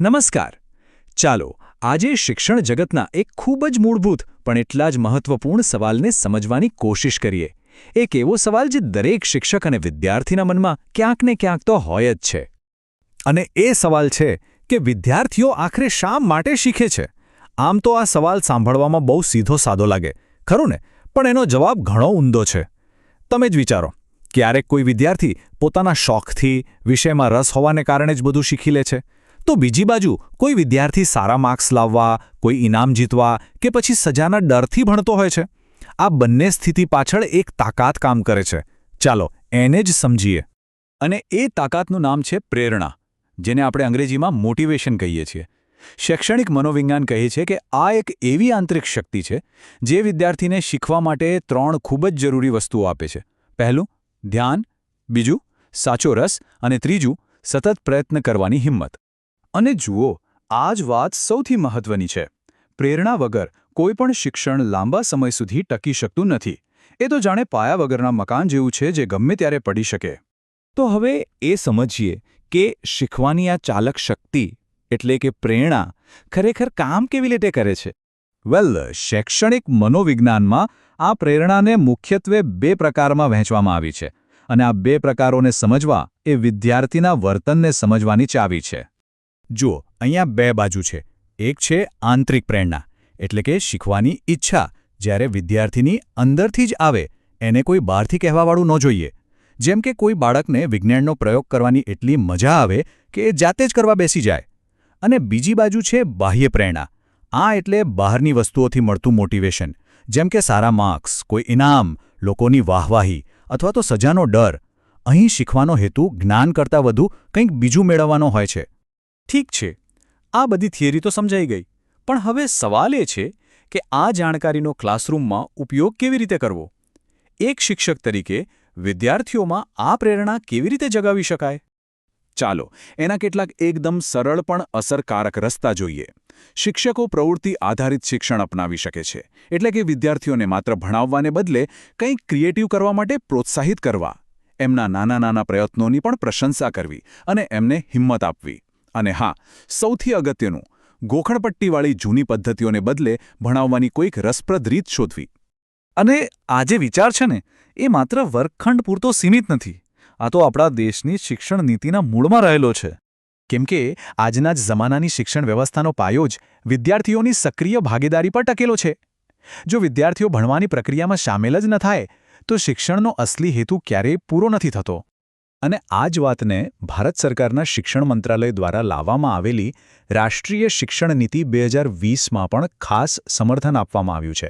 નમસ્કાર. ચાલો આજે શિક્ષણ જગતના એક ખૂબ જ મૂળભૂત પણ એટલા જ મહત્વપૂર્ણ સવાલને સમજવાની કોશિશ કરીએ. એક એવો સવાલ જે દરેક શિક્ષક અને વિદ્યાર્થીના મનમાં ક્યાંક ને ક્યાંક તો હોય જ છે. અને એ સવાલ છે કે વિદ્યાર્થીઓ આખરે શા માટે શીખે છે? આમ તો આ સવાલ સાંભળવામાં બહુ સીધો સાદો લાગે, ખરું ને? પણ એનો જવાબ ઘણો ઊંડો છે. તમે જ વિચારો, ક્યારેક કોઈ વિદ્યાર્થી પોતાના શોખથી, વિષયમાં રસ હોવાને કારણે જ બધું શીખી લે છે. તો બીજી બાજુ કોઈ વિદ્યાર્થી સારા માર્ક્સ લાવવા, કોઈ ઇનામ જીતવા કે પછી સજાના ડરથી ભણતો હોય છે. આ બંને સ્થિતિ પાછળ એક તાકાત કામ કરે છે. ચાલો એને જ સમજીએ. અને એ તાકાતનું નામ છે પ્રેરણા, જેને આપણે અંગ્રેજીમાં મોટિવેશન કહીએ છીએ. શૈક્ષણિક મનોવિજ્ઞાન કહે છે કે આ એક એવી આંતરિક શક્તિ છે જે વિદ્યાર્થીને શીખવા માટે 3 ખૂબ જ જરૂરી વસ્તુઓ આપે છે. પહેલું, ધ્યાન; બીજું, સાચો રસ; અને ત્રીજું, સતત પ્રયત્ન કરવાની હિંમત. અને જુઓ, આ જ વાત સૌથી મહત્વની છે. પ્રેરણા વગર કોઈપણ શિક્ષણ લાંબા સમય સુધી ટકી શકતું નથી. એ તો જાણે પાયા વગરના મકાન જેવું છે જે ગમે ત્યારે પડી શકે. તો હવે એ સમજીએ કે શીખવાની આ ચાલક શક્તિ એટલે કે પ્રેરણા ખરેખર કામ કેવી રીતે કરે છે. શૈક્ષણિક મનોવિજ્ઞાનમાં આ પ્રેરણાને મુખ્યત્વે 2 પ્રકારમાં વહેંચવામાં આવી છે. અને આ 2 પ્રકારોને સમજવા એ વિદ્યાર્થીના વર્તનને સમજવાની ચાવી છે. જુઓ, અહીંયા 2 બાજુ છે. એક છે આંતરિક પ્રેરણા, એટલે કે શીખવાની ઈચ્છા, જ્યારે વિદ્યાર્થીની અંદરથી જ આવે, એને કોઈ બહારથી કહેવાવાળું ન જોઈએ. જેમ કે કોઈ બાળકને વિજ્ઞાનનો પ્રયોગ કરવાની એટલી મજા આવે કે એ જાતે જ કરવા બેસી જાય. અને બીજી બાજુ છે બાહ્ય પ્રેરણા. આ એટલે બહારની વસ્તુઓથી મળતું મોટિવેશન, જેમ કે સારા માર્ક્સ, કોઈ ઇનામ, લોકોની વાહવાહી અથવા તો સજાનો ડર. અહીં શીખવાનો હેતુ જ્ઞાન કરતાં વધુ કંઈક બીજું મેળવવાનો હોય છે. ઠીક છે, આ બધી થિયરી તો સમજાઈ ગઈ. પણ હવે સવાલ એ છે કે આ જાણકારીનો ક્લાસરૂમમાં ઉપયોગ કેવી રીતે કરવો? એક શિક્ષક તરીકે વિદ્યાર્થીઓમાં આ પ્રેરણા કેવી રીતે જગાવી શકાય? ચાલો એના કેટલાક એકદમ સરળ પણ અસરકારક રસ્તા જોઈએ. શિક્ષકો પ્રવૃત્તિ આધારિત શિક્ષણ અપનાવી શકે છે. એટલે કે વિદ્યાર્થીઓને માત્ર ભણાવવાને બદલે કંઈક ક્રિએટિવ કરવા માટે પ્રોત્સાહિત કરવા, એમના નાના નાના પ્રયત્નોની પણ પ્રશંસા કરવી અને એમને હિંમત આપવી. અને હા, સૌથી અગત્યનું, ગોખણપટ્ટીવાળી જૂની પદ્ધતિઓને બદલે ભણાવવાની કોઈક રસપ્રદ રીત શોધવી. અને આ જે વિચાર છે ને, એ માત્ર વર્ગખંડ પૂરતો સીમિત નથી. આ તો આપણા દેશની શિક્ષણ નીતિના મૂળમાં રહેલો છે. કેમ કે આજના જ જમાનાની શિક્ષણ વ્યવસ્થાનો પાયો જ વિદ્યાર્થીઓની સક્રિય ભાગીદારી પર ટકેલો છે. જો વિદ્યાર્થીઓ ભણવાની પ્રક્રિયામાં સામેલ જ ન થાય તો શિક્ષણનો અસલી હેતુ ક્યારેય પૂરો નથી થતો. અને આ જ વાતને ભારત સરકારના શિક્ષણ મંત્રાલય દ્વારા લાવવામાં આવેલી રાષ્ટ્રીય શિક્ષણ નીતિ 2020માં પણ ખાસ સમર્થન આપવામાં આવ્યું છે,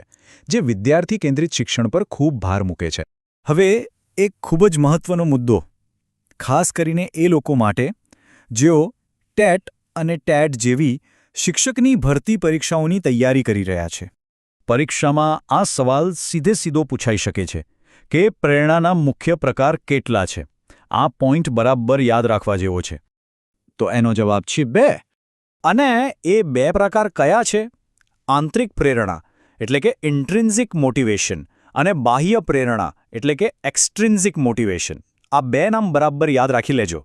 જે વિદ્યાર્થી કેન્દ્રિત શિક્ષણ પર ખૂબ ભાર મૂકે છે. હવે એક ખૂબ જ મહત્વનો મુદ્દો, ખાસ કરીને એ લોકો માટે જેઓ ટેટ અને ટેટ જેવી શિક્ષકની ભરતી પરીક્ષાઓની તૈયારી કરી રહ્યા છે. પરીક્ષામાં આ સવાલ સીધો પૂછાઈ શકે છે કે પ્રેરણાના મુખ્ય પ્રકાર કેટલા છે. આ પોઈન્ટ બરાબર યાદ રાખવા જેવો છે. તો એનો જવાબ છે 2. અને એ 2 પ્રકાર કયા છે? આંતરિક પ્રેરણા એટલે કે ઇન્ટ્રિન્સિક મોટિવેશન અને બાહ્ય પ્રેરણા એટલે કે એક્સ્ટ્રિન્સિક મોટિવેશન. આ 2 નામ બરાબર યાદ રાખી લેજો.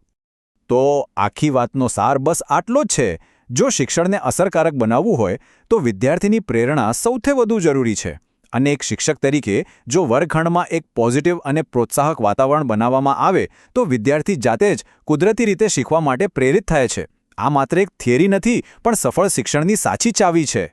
તો આખી વાતનો સાર બસ આટલો જ છે. જો શિક્ષણને અસરકારક બનાવવું હોય તો વિદ્યાર્થીની પ્રેરણા સૌથી વધુ જરૂરી છે. અને એક શિક્ષક તરીકે જો વર્ગખંડમાં એક પોઝિટિવ અને પ્રોત્સાહક વાતાવરણ બનાવવામાં આવે તો વિદ્યાર્થી જાતે જ કુદરતી રીતે શીખવા માટે પ્રેરિત થાય છે. આ માત્ર એક થિયરી નથી, પણ સફળ શિક્ષણની સાચી ચાવી છે.